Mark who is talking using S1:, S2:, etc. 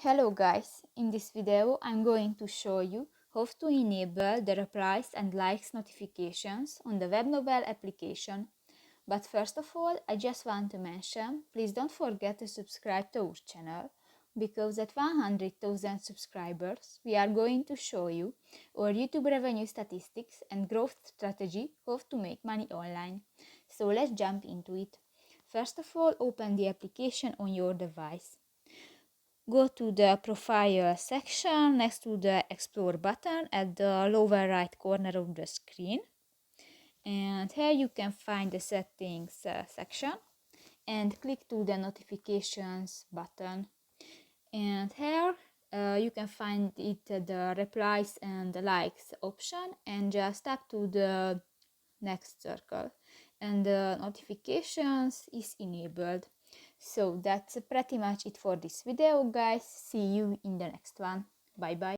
S1: Hello guys, in this video I'm going to show you how to enable the replies and likes notifications on the Webnovel application. But first of all, I just want to mention, please don't forget to subscribe to our channel, because at 100,000 subscribers we are going to show you our YouTube revenue statistics and growth strategy how to make money online. So let's jump into it. First of all, open the application on your device. Go to the Profile section next to the Explore button at the lower right corner of the screen. And here you can find the Settings section and click to the Notifications button. And here you can find the Replies and the Likes option, and just tap to the next circle and the notifications is enabled. So that's pretty much it for this video, guys. See you in the next one. Bye bye.